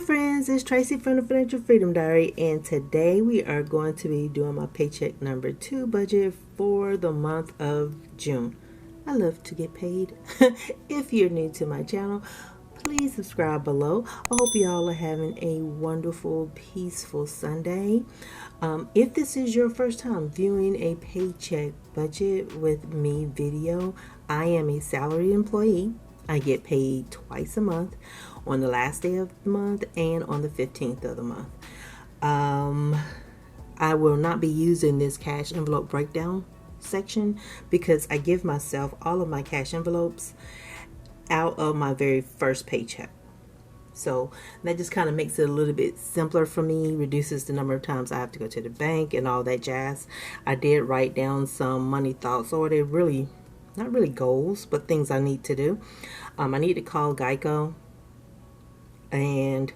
friends, it's Tracy from the Financial Freedom Diary, and today we are going to be doing my paycheck number 2 budget for the month of June. I love to get paid. If you're new to my channel, please subscribe below. I hope y'all are having a wonderful, peaceful Sunday. If this is your first time viewing a paycheck budget with me video, I am a salaried employee. I get paid twice a month, on the last day of the month and on the 15th of the month. I will not be using this cash envelope breakdown section because I give myself all of my cash envelopes out of my very first paycheck. So that just kind of makes it a little bit simpler for me, reduces the number of times I have to go to the bank and all that jazz. I did write down some money thoughts, or they're really not really goals, but things I need to do. I need to call Geico and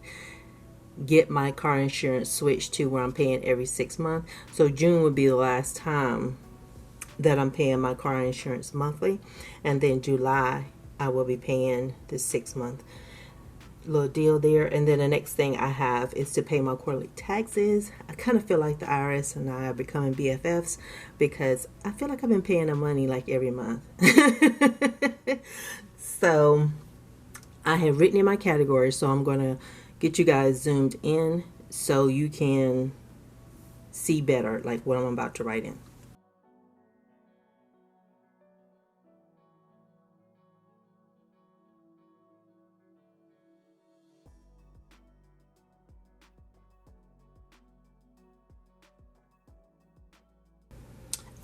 get my car insurance switched to where I'm paying every 6 months. So June would be the last time that I'm paying my car insurance monthly, and then July I will be paying the 6-month little deal there. And then the next thing I have is to pay my quarterly taxes. I kind of feel like the IRS and I are becoming BFFs because I feel like I've been paying them money like every month. So I have written in my categories, so I'm going to get you guys zoomed in so you can see better like what I'm about to write in.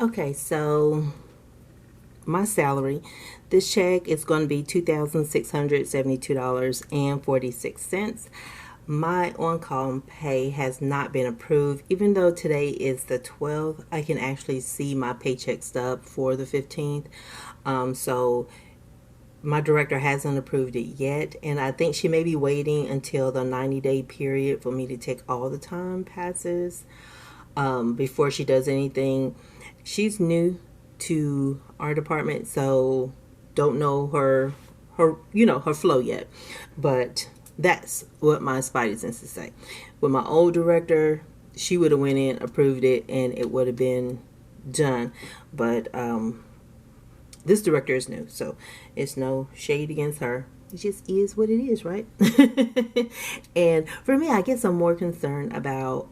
Okay, so my salary, this check is going to be $2,672.46. My on-call pay has not been approved. Even though today is the 12th, I can actually see my paycheck stub for the 15th. So my director hasn't approved it yet, and I think she may be waiting until the 90-day period for me to take all the time passes before she does anything. She's new to our department, so don't know her flow yet, but that's what my spidey senses say. With my old director, she would have went in, approved it, and it would have been done. But this director is new, so it's no shade against her. It just is what it is, right? And for me, I guess I'm more concerned about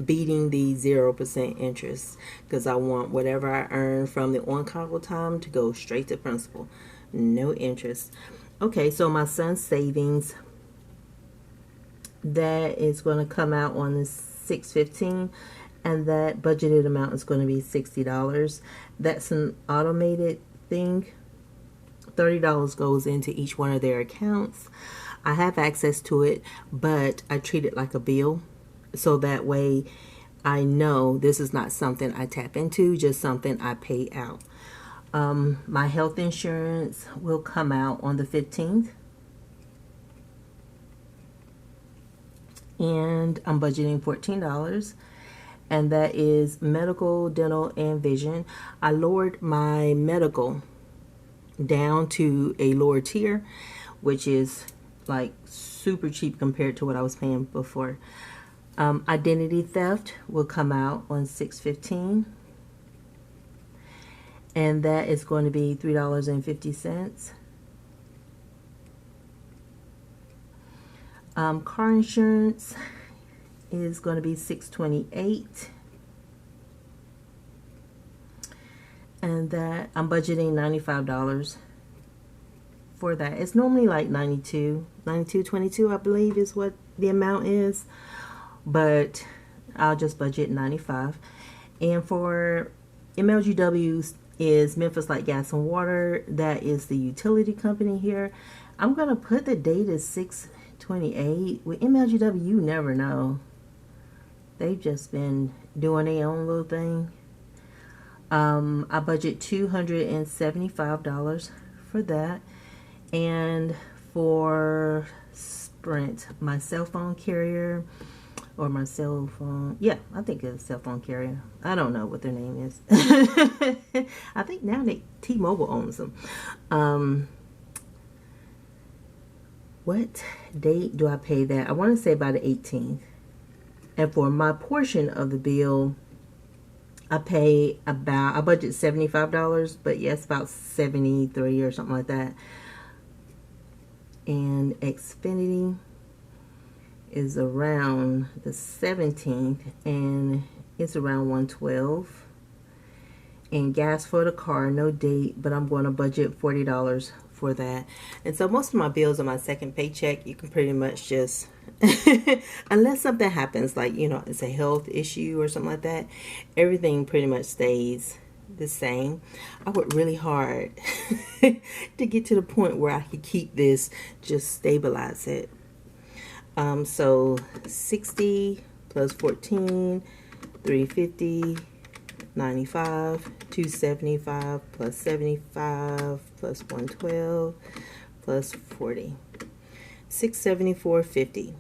beating the 0% interest, because I want whatever I earn from the on-call time to go straight to principal. No interest. Okay, so my son's savings, that is going to come out on the 6/15, and that budgeted amount is going to be $60. That's an automated thing. $30 goes into each one of their accounts. I have access to it, but I treat it like a bill, so that way I know this is not something I tap into, just something I pay out. My health insurance will come out on the 15th, and I'm budgeting $14, and that is medical, dental, and vision. I lowered my medical down to a lower tier, which is like super cheap compared to what I was paying before. Identity theft will come out on 6/15, and that is going to be $3.50. Car insurance is going to be $6.28, and that I'm budgeting $95 for that. It's normally like $92.22, I believe is what the amount is, but I'll just budget $95. And for MLGW is Memphis Light Gas and Water. That is the utility company here. I'm gonna put the date as 6/28. With MLGW, you never know. They've just been doing their own little thing. I budget $275 for that. And for Sprint, my cell phone carrier, or my cell phone, yeah, I think it's a cell phone carrier. I don't know what their name is. I think now T-Mobile owns them. What date do I pay that? I want to say by the 18th. And for my portion of the bill, I budget $75, but yes, about 73 or something like that. And Xfinity is around the 17th, and it's around 112. And gas for the car, no date, but I'm going to budget $40 for that. And so most of my bills on my second paycheck, you can pretty much just unless something happens, like, you know, it's a health issue or something like that, everything pretty much stays the same. I worked really hard to get to the point where I could keep this, just stabilize it. So 60 plus 14, 350, 95, 275 plus 75 plus 112 plus 40, 674.50.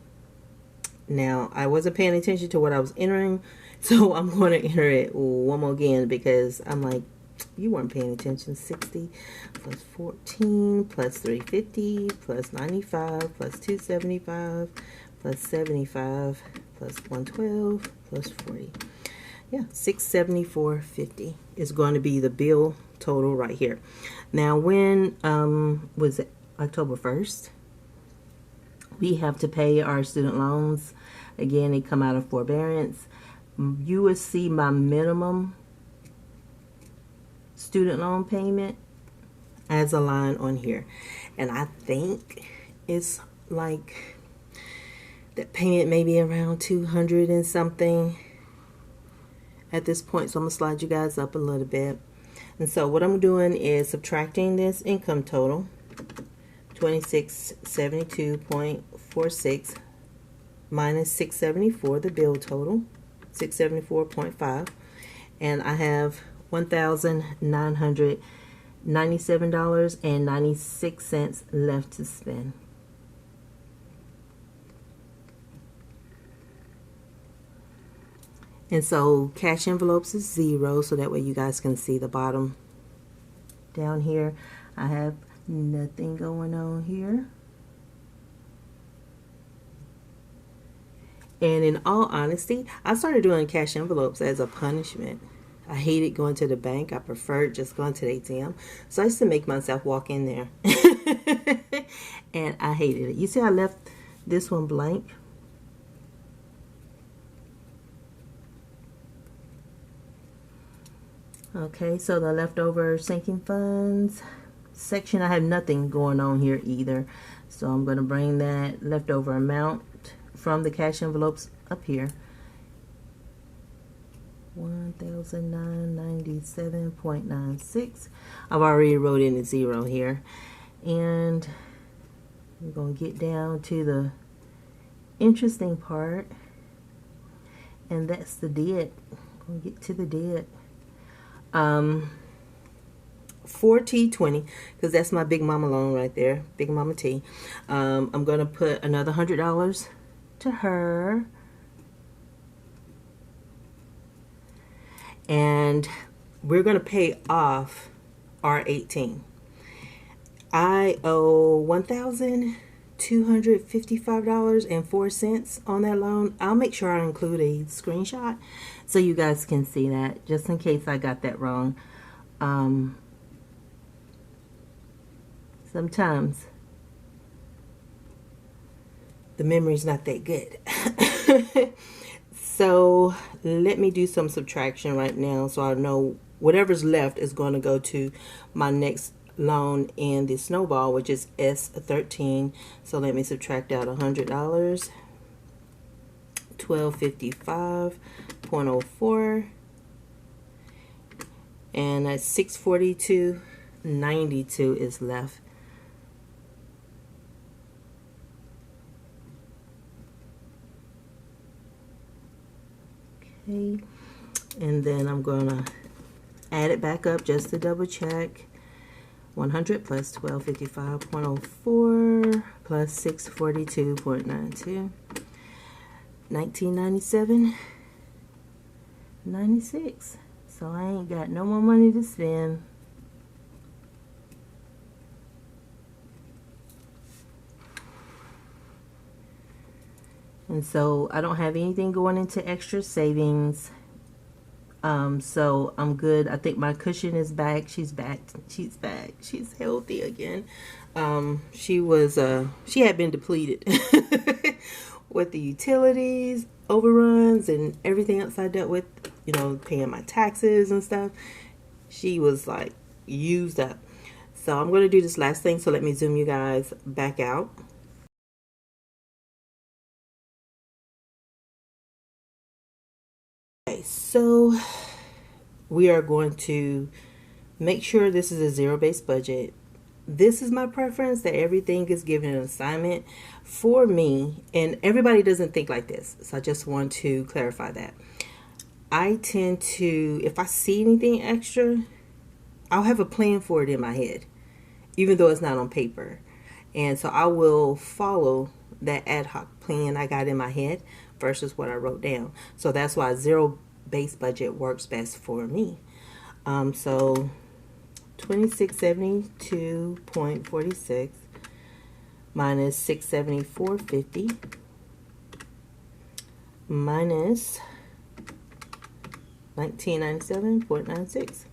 Now, I wasn't paying attention to what I was entering, so I'm going to enter it one more again because I'm like, you weren't paying attention. 60 plus 14 plus 350 plus 95 plus 275 plus 75 plus 112 plus 40. Yeah, 674.50 is going to be the bill total right here. Now, when was it? October 1st. We have to pay our student loans. Again, they come out of forbearance. You will see my minimum student loan payment as a line on here. And I think it's like that payment maybe around 200 and something at this point. So I'm going to slide you guys up a little bit. And so what I'm doing is subtracting this income total, 2672.46 minus 674, the bill total, 674.5, and I have $1,997.96 left to spend. And so cash envelopes is 0, so that way you guys can see the bottom down here. I have nothing going on here. And in all honesty, I started doing cash envelopes as a punishment. I hated going to the bank. I preferred just going to the ATM. So I used to make myself walk in there. And I hated it. You see I left this one blank? Okay, so the leftover sinking funds section, I have nothing going on here either. So I'm going to bring that leftover amount from the cash envelopes up here. 1,997.96. I've already wrote in a 0 here. And we're going to get down to the interesting part. And that's the debt. We'll get to the debt. 4T20, because that's my big mama loan right there, big mama T. I'm going to put another $100 to her. And we're going to pay off our 18. I owe $1,255.04 on that loan. I'll make sure I include a screenshot so you guys can see that, just in case I got that wrong. Sometimes the memory's not that good. So let me do some subtraction right now so I know whatever's left is going to go to my next loan in the snowball, which is S13. So let me subtract out $100. 1255.04, and that's 642.92 is left. Okay, and then I'm gonna add it back up just to double check. 100 plus 1255.04 plus 642.92, 1997.96. So I ain't got no more money to spend. And so I don't have anything going into extra savings. So I'm good. I think my cushion is back. She's back. She's back. She's healthy again. She had been depleted with the utilities, overruns, and everything else I dealt with, paying my taxes and stuff. She was like used up. So I'm going to do this last thing. So let me zoom you guys back out. Okay, so we are going to make sure this is a zero-based budget. This is my preference, that everything is given an assignment for me, and everybody doesn't think like this. So I just want to clarify that. I tend to, if I see anything extra, I'll have a plan for it in my head, even though it's not on paper. And so I will follow that ad hoc plan I got in my head versus what I wrote down. So that's why zero-based budget works best for me. So 2672.46 minus 674.50 minus 1997.96.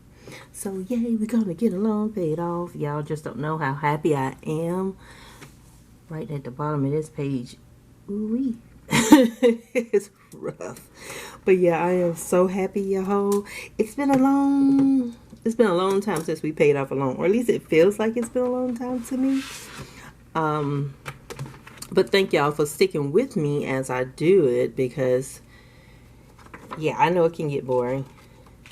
So yay, we're gonna get a loan paid off. Y'all just don't know how happy I am. Right at the bottom of this page, ooh-wee. It's rough, but yeah, I am so happy, y'all. It's been a long time since we paid off a loan, or at least it feels like it's been a long time to me. But thank y'all for sticking with me as I do it, because yeah, I know it can get boring.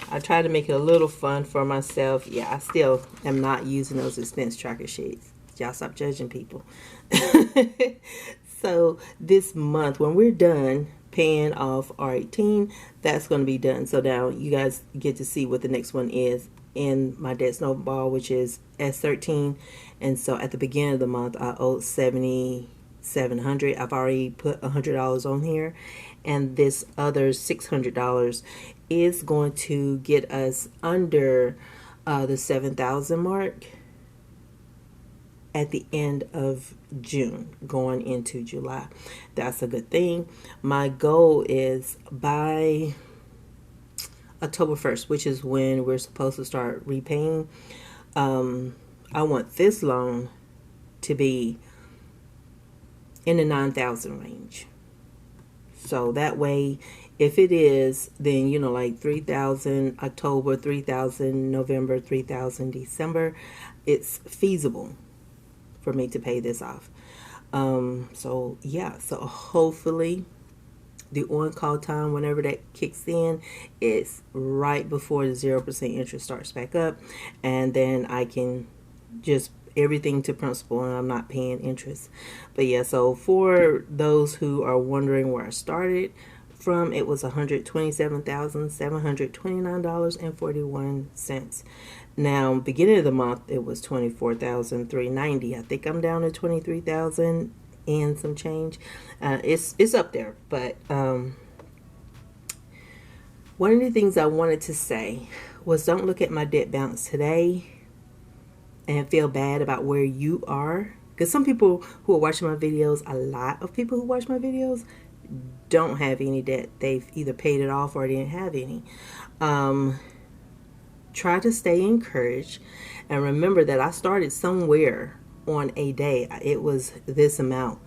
I try to make it a little fun for myself. Yeah, I still am not using those expense tracker sheets. Y'all stop judging people. So this month, when we're done paying off R18, that's going to be done. So now you guys get to see what the next one is in my debt snowball, which is S13. And so at the beginning of the month, I owed $7,700. I've already put $100 on here, and this other $600 is going to get us under the 7,000 mark at the end of June, going into July. That's a good thing. My goal is by October 1st, which is when we're supposed to start repaying. I want this loan to be in the 9,000 range. So that way, if it is, then, like 3,000 October, 3,000 November, 3,000 December, it's feasible for me to pay this off. So yeah, so hopefully the on-call time, whenever that kicks in, it's right before the 0% interest starts back up, and then I can just everything to principal, and I'm not paying interest. But yeah, so for those who are wondering where I started from, it was $127,729.41. Now, beginning of the month, it was $24,390. I think I'm down to $23,000 and some change. It's up there, but one of the things I wanted to say was, don't look at my debt balance today and feel bad about where you are. Because some people who are watching my videos, a lot of people who watch my videos, don't have any debt. They've either paid it off or didn't have any. Try to stay encouraged, and remember that I started somewhere on a day. It was this amount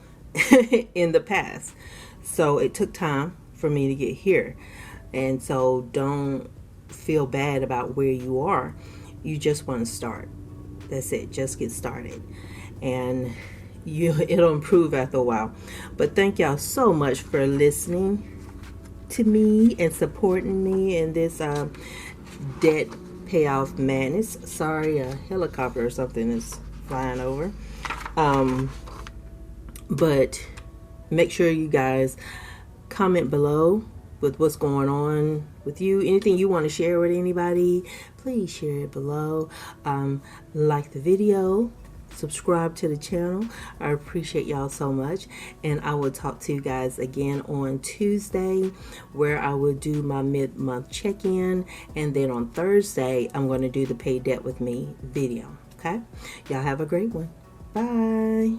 in the past, so it took time for me to get here. And so don't feel bad about where you are. You just want to start. That's it. Just get started, and it'll improve after a while. But thank y'all so much for listening to me and supporting me in this debt payoff madness. Sorry, a helicopter or something is flying over. But make sure you guys comment below with what's going on with you. Anything you want to share with anybody, please share it below. Like the video, subscribe to the channel. I appreciate y'all so much, and I will talk to you guys again on Tuesday, where I will do my mid-month check-in, and then on Thursday I'm going to do the Pay Debt With Me video. Okay, y'all have a great one. Bye.